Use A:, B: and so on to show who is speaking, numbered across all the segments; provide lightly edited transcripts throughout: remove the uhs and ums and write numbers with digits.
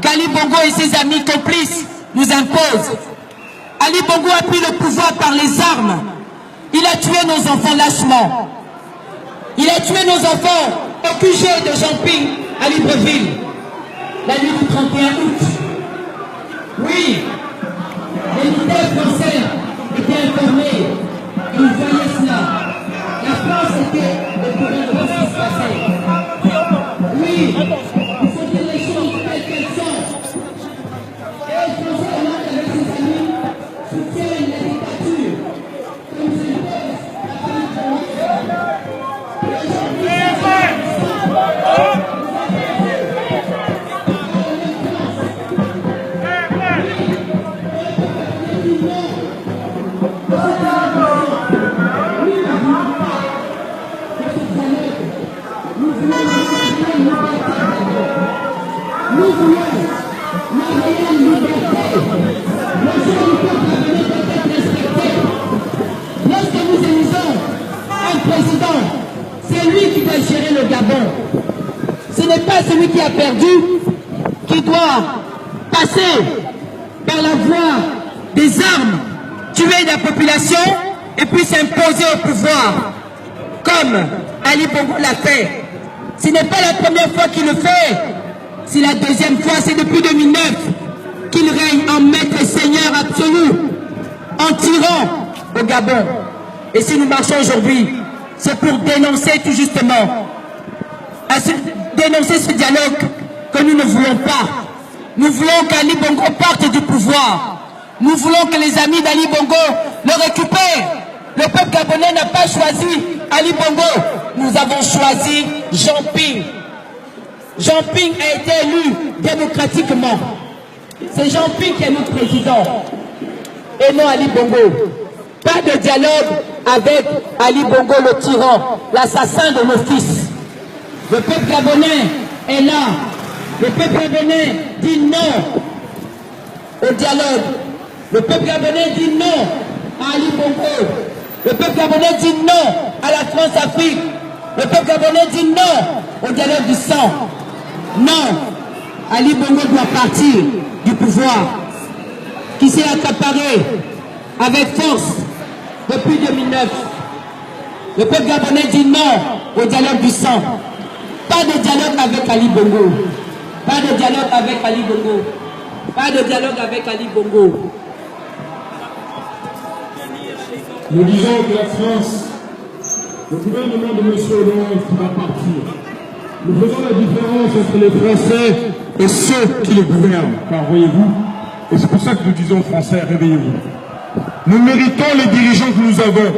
A: qu'Ali Bongo et ses amis complices nous imposent. Ali Bongo a pris le pouvoir par les armes. Il a tué nos enfants lâchement. Il a tué nos enfants au QG de Jean-Ping à Libreville, la nuit du 31 août. Oui, les militaires français étaient informés. Ils voyaient cela. La France était au courant de ce qui se passait. Oui, il faut dire les choses telles qu'elles sont. Et les Français, avec ses amis, soutiennent la dictature. Comme c'est le nous voulons la réelle liberté. Lorsque nous élisons un président, c'est lui qui doit gérer le Gabon. Ce n'est pas celui qui a perdu qui doit passer par la voie des armes, tuer la population et puis s'imposer au pouvoir, comme Ali Bongo l'a fait. Ce n'est pas la première fois qu'il le fait, c'est la deuxième fois, c'est depuis 2009 qu'il règne en maître et seigneur absolu, en tyran au Gabon. Et si nous marchons aujourd'hui, c'est pour dénoncer tout justement, dénoncer ce dialogue que nous ne voulons pas. Nous voulons qu'Ali Bongo parte du pouvoir. Nous voulons que les amis d'Ali Bongo le récupèrent. Le peuple gabonais n'a pas choisi Ali Bongo. Nous avons choisi Jean-Ping. Jean-Ping a été élu démocratiquement. C'est Jean-Ping qui est notre président. Et non Ali Bongo. Pas de dialogue avec Ali Bongo le tyran, l'assassin de nos fils. Le peuple gabonais est là. Le peuple gabonais dit non au dialogue. Le peuple gabonais dit non à Ali Bongo. Le peuple gabonais dit non à la France-Afrique. Le peuple gabonais dit non au dialogue du sang. Non, Ali Bongo doit partir du pouvoir qui s'est accaparé avec force depuis 2009. Le peuple gabonais dit non au dialogue du sang. Pas de dialogue avec Ali Bongo. Pas de dialogue avec Ali Bongo. Pas de dialogue avec Ali Bongo.
B: Nous disons que la France, le gouvernement de M. Hollande qui va partir, nous faisons la différence entre les Français et ceux qui les gouvernent. Car voyez-vous, et c'est pour ça que nous disons aux Français, réveillez-vous. Nous méritons les dirigeants que nous avons.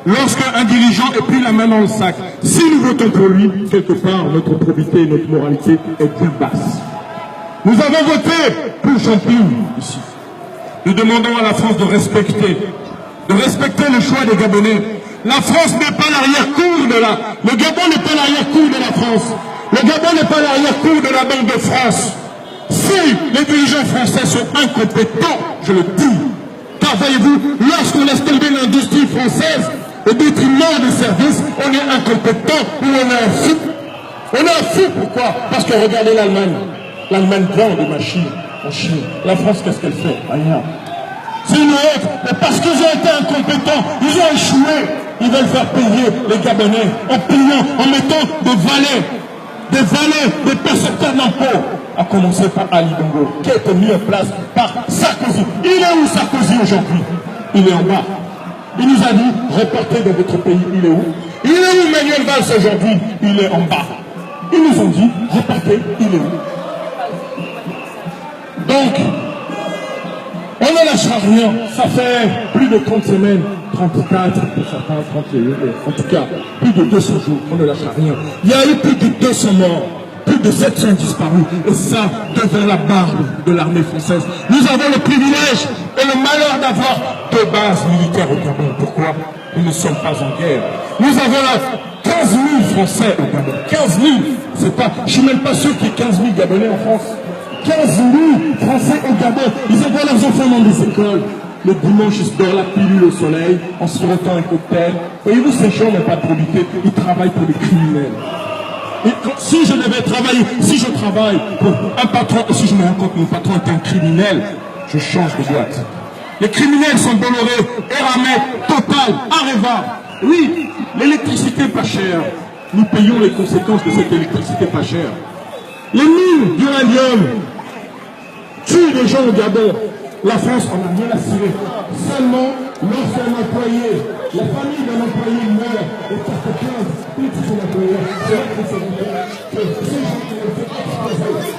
B: Lorsqu'un dirigeant est pris la main dans le sac, si nous votons pour lui, quelque part, notre probité et notre moralité est bien basse. Nous avons voté pour Jean-Ping ici. Nous demandons à la France de respecter le choix des Gabonais. La France n'est pas l'arrière-cour de la... Le Gabon n'est pas l'arrière-cour de la France. Le Gabon n'est pas l'arrière-cour de la Banque de France. Si les dirigeants français sont incompétents, je le dis, car voyez-vous, lorsqu'on laisse tomber l'industrie française au détriment des services, on est incompétent ou on est un fou. On est un fou, pourquoi? Parce que regardez l'Allemagne. L'Allemagne vend des machines en Chine. La France, qu'est-ce qu'elle fait? Rien. C'est une autre, mais parce qu'ils ont été incompétents, ils ont échoué. Ils veulent faire payer les Gabonais en payant, en mettant des valets, des percepteurs d'impôts, à commencer par Ali Bongo, qui a été mis en place par Sarkozy. Il est où Sarkozy aujourd'hui? Il est en bas. Il nous a dit, repartez dans votre pays. Il est où? Il est où Manuel Valls aujourd'hui? Il est en bas. Ils nous ont dit, repartez, il est où? Donc, on ne lâchera rien. Ça fait plus de 30 semaines, 34, pour certains, 31, en tout cas, plus de 200 jours, on ne lâchera rien. Il y a eu plus de 200 morts, plus de 700 disparus, et ça, devant la barbe de l'armée française. Nous avons le privilège et le malheur d'avoir deux bases militaires au Gabon. Pourquoi? Nous ne sommes pas en guerre. Nous avons là 15 000 Français au Gabon. 15 000, c'est pas, je ne suis même pas sûr qu'il y ait 15 000 Gabonais en France. 15 000 Français au Gabon, ils envoient leurs enfants dans des écoles. Le dimanche, ils se dorment la pilule au soleil, en se frottant un cocktail. Voyez-vous, ces gens n'ont pas de probité, ils travaillent pour les criminels. Et si je devais travailler, si je travaille pour un patron, et si je me rends compte que mon patron est un criminel, je change de boîte. Les criminels sont Bolloré, Eramet, Total, Areva. Oui, l'électricité pas chère. Nous payons les conséquences de cette électricité pas chère. Les mines d'uranium tuent des gens au Gabon. La France en a rien assuré. Seulement, lorsqu'un employé, la famille d'un employé meurt et porte 15 petits employés, c'est là que c'est que ces gens qui ont fait exploser